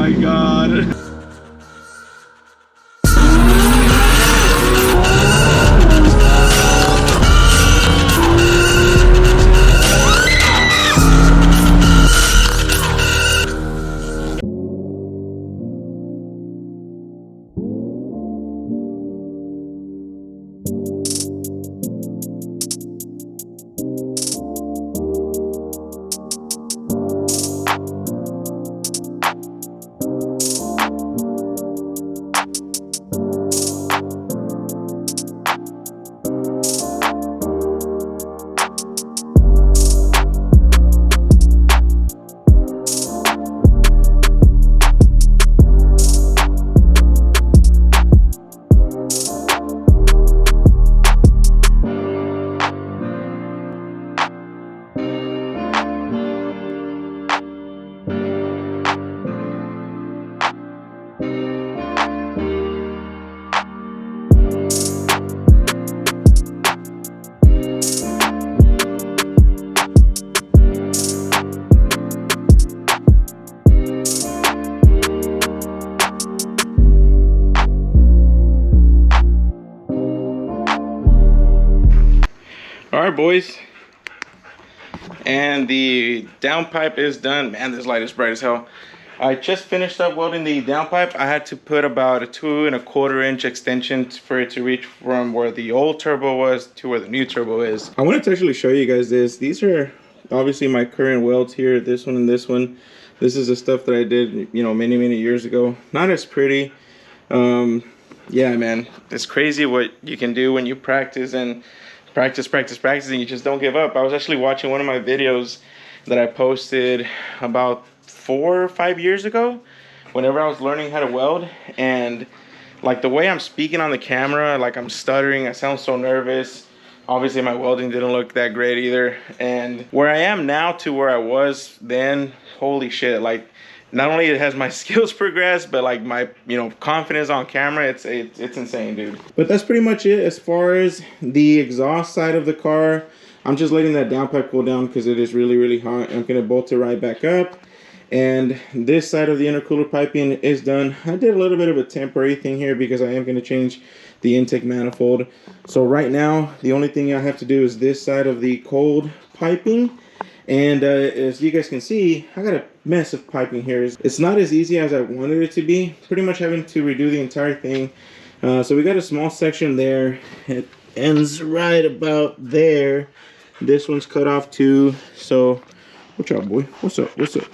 my god. All right, boys, and the downpipe is done. Man, this light is bright as hell. I just finished up welding the downpipe. I had to put about a 2 1/4 inch extension for it to reach from where the old turbo was to where the new turbo is. I wanted to actually show you guys this. These are obviously my current welds here, this one and this one. This is the stuff that I did, you know, many years ago. Not as pretty. Yeah, man, it's crazy what you can do when you practice and practice, and you just don't give up. I was actually watching one of my videos that I posted about 4 or 5 years ago whenever I was learning how to weld, and like the way I'm speaking on the camera, like I'm stuttering, I sound so nervous. Obviously my welding didn't look that great either, and where I am now to where I was then, holy shit, like not only has my skills progressed, but like my, you know, confidence on camera, it's insane, dude. But that's pretty much it as far as the exhaust side of the car. I'm just letting that downpipe cool down because it is really hot. I'm gonna bolt it right back up, and this side of the intercooler piping is done. I did a little bit of a temporary thing here because I am gonna change the intake manifold. So right now the only thing I have to do is this side of the cold piping. And as you guys can see, I got a mess of piping here. It's not as easy as I wanted it to be. Pretty much having to redo the entire thing. So we got a small section there. It ends right about there. This one's cut off too. So, watch out, boy. What's up? What's up?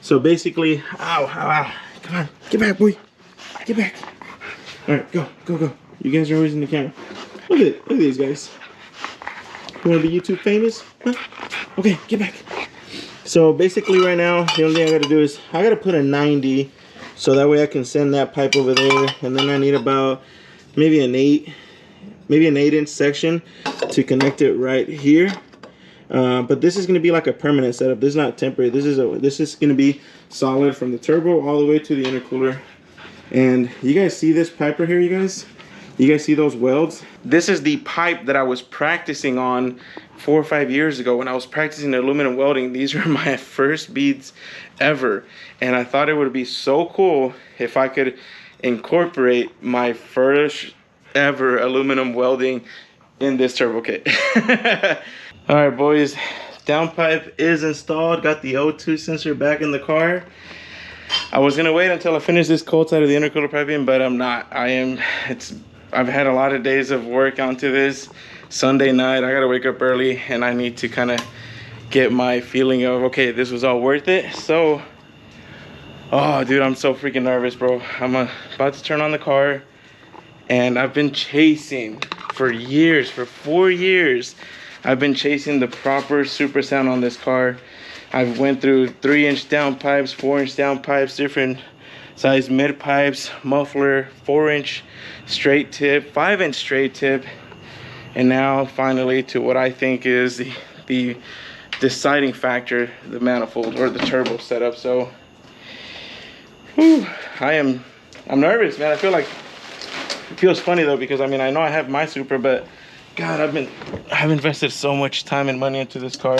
So basically, ow. Come on, get back, boy. Get back. All right, go. You guys are always in the camera. Look at these guys. You want to be YouTube famous? Huh? Okay, get back. So basically right now, the only thing I gotta do is I gotta put a 90 so that way I can send that pipe over there, and then I need about maybe an 8-inch section to connect it right here. But this is gonna be like a permanent setup. This is not temporary. This is gonna be solid from the turbo all the way to the intercooler. And you guys see this pipe right here, you guys? You guys see those welds? This is the pipe that I was practicing on 4 or 5 years ago when I was practicing aluminum welding. These were my first beads ever. And I thought it would be so cool if I could incorporate my first ever aluminum welding in this turbo kit. All right, boys, downpipe is installed. Got the O2 sensor back in the car. I was gonna wait until I finish this cold side of the intercooler piping, but I'm not. I've had a lot of days of work onto this. Sunday night, I gotta wake up early, and I need to kind of get my feeling of, okay, this was all worth it. So, oh, dude, I'm so freaking nervous, bro. I'm about to turn on the car, and I've been chasing for years, for 4 years. I've been chasing the proper Supra sound on this car. I've went through 3-inch downpipes, 4-inch downpipes, different size mid pipes, muffler, 4-inch straight tip, 5-inch straight tip, and now finally to what I think is the deciding factor, the manifold or the turbo setup. So, whew, I'm nervous, man. I feel like it feels funny though, because I mean, I know I have my Supra, but God, I've invested so much time and money into this car.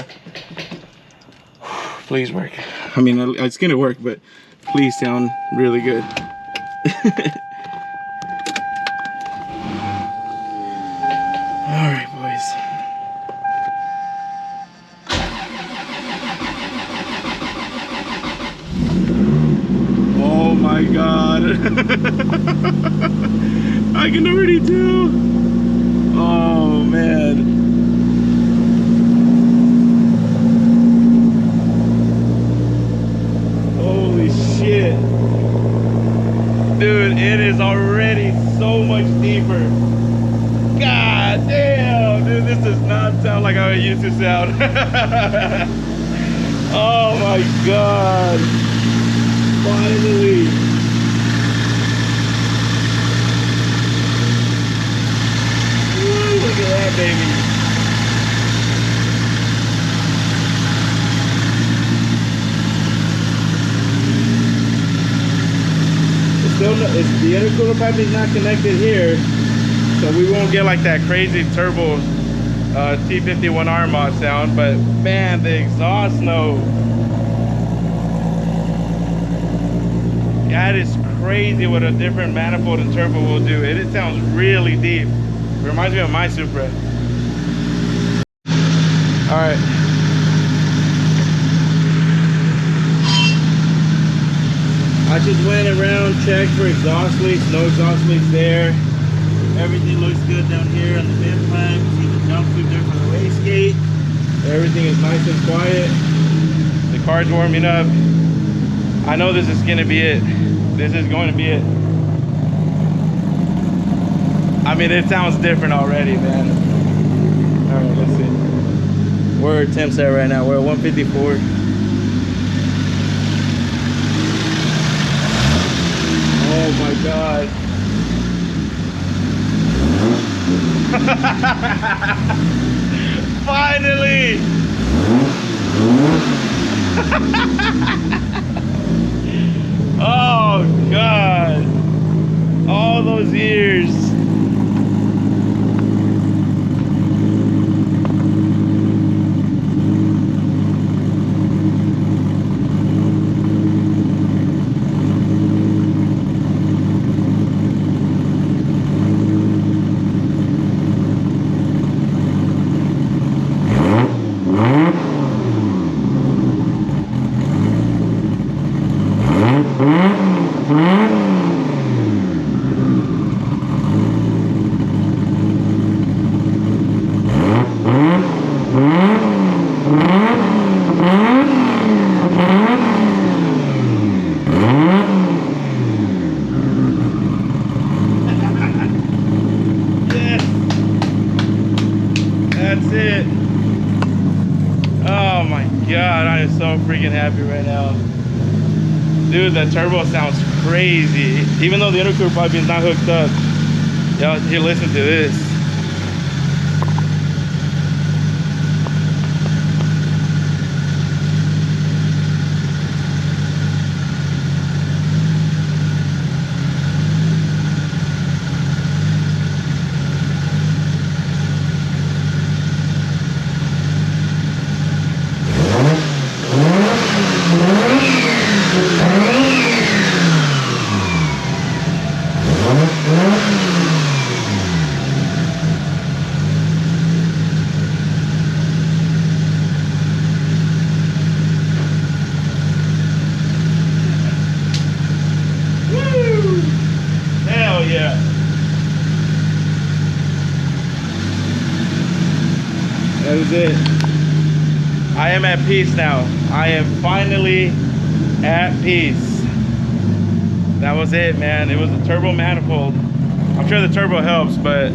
Please work. I mean, it's gonna work, but please sound really good. All right, boys. Oh my God. I can already tell. Oh man. Holy shit. Dude, it is already so much deeper. God damn, dude, this does not sound like how it used to sound. Oh my God. Finally. Woo, look at that, baby. The intercooler pipe is not connected here, so we won't get like that crazy turbo T51R mod sound. But man, the exhaust note, that is crazy what a different manifold and turbo will do. It sounds really deep. It reminds me of my Supra. All right. I just went around, checked for exhaust leaks. No exhaust leaks there. Everything looks good down here on the vent pipe. See the jump tube there for the wastegate. Everything is nice and quiet. The car's warming up. I know this is gonna be it. This is going to be it. I mean, it sounds different already, man. All right, let's see. Where are temps at right now? We're at 154. Oh my God. Finally. Oh God. All those years. That's it. Oh my God, I am so freaking happy right now. Dude, that turbo sounds crazy. Even though the intercooler pipe is not hooked up. Y'all, here, listen to this. Yeah. That was it. I am at peace now. I am finally at peace. That was it, man. It was a turbo manifold. I'm sure the turbo helps, but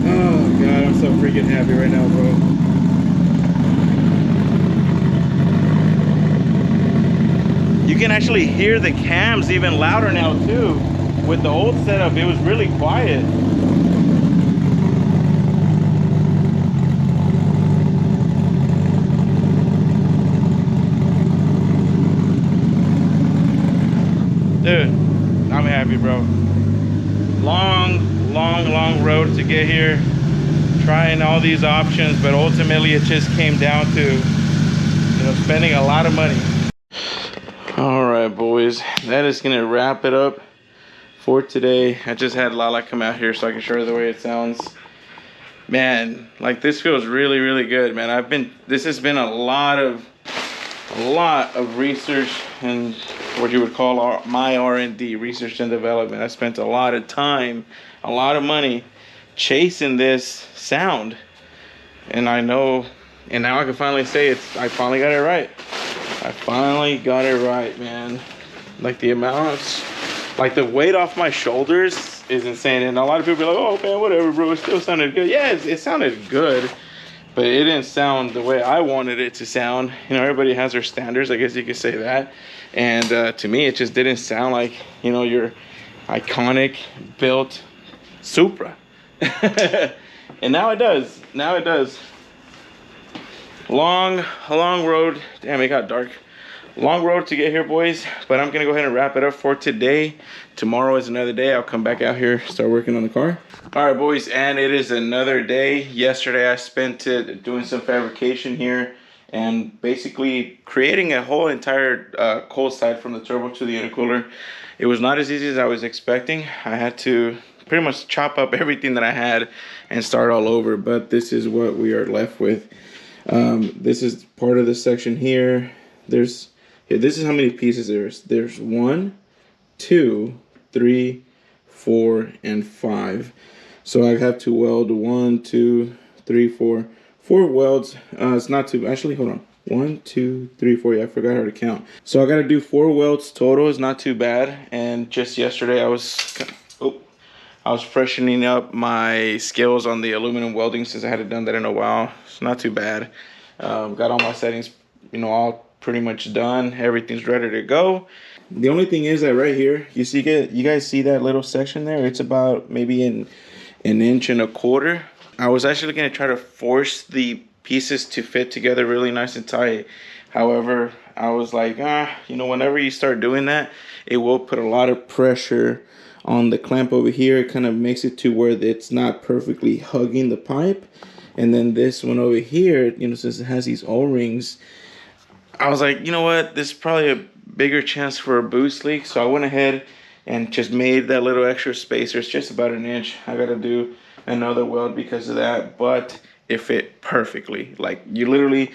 oh God, I'm so freaking happy right now, bro. You can actually hear the cams even louder now too. With the old setup, it was really quiet. Dude, I'm happy, bro. Long road to get here. Trying all these options, but ultimately it just came down to, you know, spending a lot of money. All right, boys, that is gonna wrap it up for today. I just had Lala come out here so I can show her the way it sounds. Man, like, this feels really, really good, man. This has been a lot of research and what you would call my R&D, research and development. I spent a lot of time, a lot of money chasing this sound, and I know, and now I can finally say I finally got it right. I finally got it right, man. Like, the amounts, like, the weight off my shoulders is insane. And a lot of people are like, oh man, whatever, bro, it still sounded good. Yeah, it sounded good, but it didn't sound the way I wanted it to sound. You know, everybody has their standards, I guess you could say that. And to me, it just didn't sound like, you know, your iconic built Supra. And now it does. Now it does. A long road. Damn, it got dark. Long road to get here, boys, but I'm gonna go ahead and wrap it up for today. Tomorrow is another day. I'll come back out here, start working on the car. All right, boys, and it is another day. Yesterday I spent it doing some fabrication here and basically creating a whole entire cold side from the turbo to the intercooler. It was not as easy as I was expecting. I had to pretty much chop up everything that I had and start all over, but this is what we are left with. This is part of the section here. This is how many pieces there's 1, 2, 3, 4, and 5. So I have to weld 1, 2, 3, 4 welds. It's not too, actually, hold on. 1, 2, 3, 4. Yeah, I forgot how to count. So I got to do 4 welds total. It's not too bad. And just yesterday I was freshening up my skills on the aluminum welding since I hadn't done that in a while. It's not too bad. Got all my settings, you know, all pretty much done. Everything's ready to go. The only thing is that right here, you guys see that little section there? It's about maybe an 1.25 inches. I was actually going to try to force the pieces to fit together really nice and tight. However, I was like, you know, whenever you start doing that, it will put a lot of pressure on the clamp over here. It kind of makes it to where it's not perfectly hugging the pipe. And then this one over here, you know, since it has these O-rings, I was like, you know what, this is probably a bigger chance for a boost leak. So I went ahead and just made that little extra spacer. It's just about 1 inch. I gotta do another weld because of that, but it fit perfectly. Like, you literally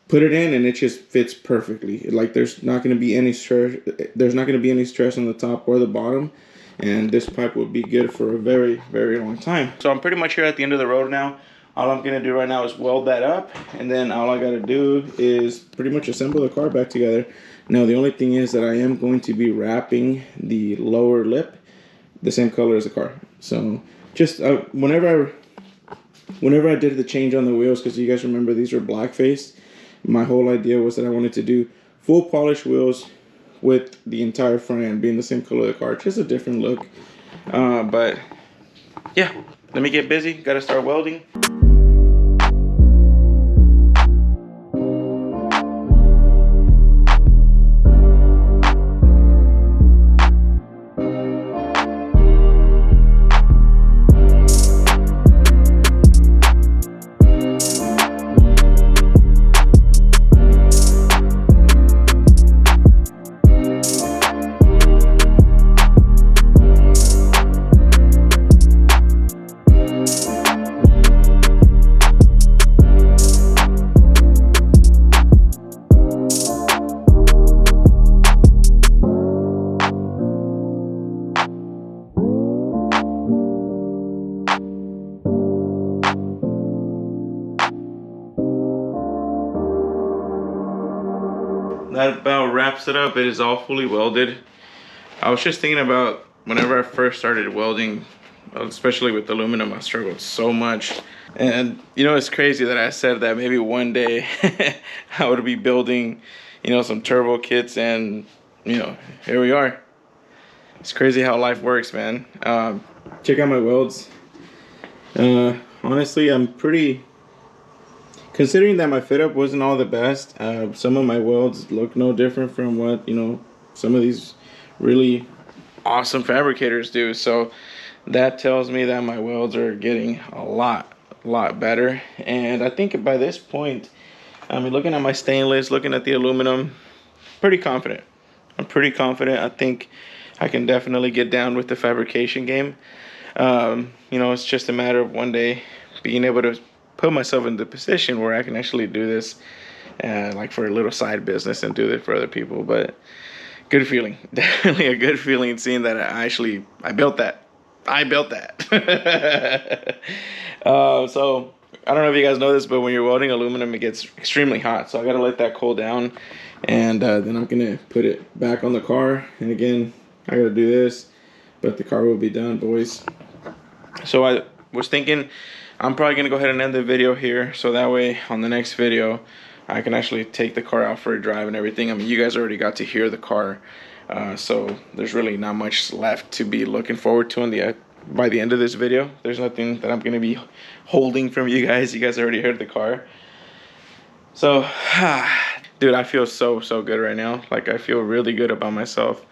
put it in and it just fits perfectly. Like, there's not gonna be any stress. There's not gonna be any stress on the top or the bottom. And this pipe will be good for a very, very long time. So I'm pretty much here at the end of the road now. All I'm gonna do right now is weld that up, and then all I gotta do is pretty much assemble the car back together. Now the only thing is that I am going to be wrapping the lower lip the same color as the car. So just whenever I did the change on the wheels, because you guys remember these are black faced, my whole idea was that I wanted to do full polish wheels with the entire front end being the same color of the car, just a different look. But yeah, let me get busy. Gotta start welding. That about wraps it up. It is all fully welded. I was just thinking about whenever I first started welding, especially with aluminum, I struggled so much. And you know, it's crazy that I said that maybe one day I would be building, you know, some turbo kits, and you know, here we are. It's crazy how life works, man. Check out my welds. Honestly, I'm pretty, considering that my fit up wasn't all the best, some of my welds look no different from what, you know, some of these really awesome fabricators do. So that tells me that my welds are getting a lot better. And I think by this point, I mean, looking at my stainless, looking at the aluminum, pretty confident. I'm pretty confident. I think I can definitely get down with the fabrication game. You know, it's just a matter of one day being able to put myself in the position where I can actually do this, like for a little side business and do it for other people. But good feeling, definitely a good feeling seeing that I built that. I built that. So I don't know if you guys know this, but when you're welding aluminum, it gets extremely hot. So I gotta let that cool down, and then I'm gonna put it back on the car. And again, I gotta do this, but the car will be done, boys. So I was thinking I'm probably gonna go ahead and end the video here, so that way on the next video I can actually take the car out for a drive and everything. I mean, you guys already got to hear the car, so there's really not much left to be looking forward to by the end of this video. There's nothing that I'm gonna be holding from you guys. You guys already heard the car. So dude, I feel so good right now. Like, I feel really good about myself.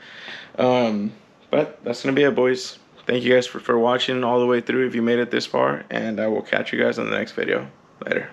But that's gonna be it, boys. Thank you guys for watching all the way through if you made it this far, and I will catch you guys on the next video. Later.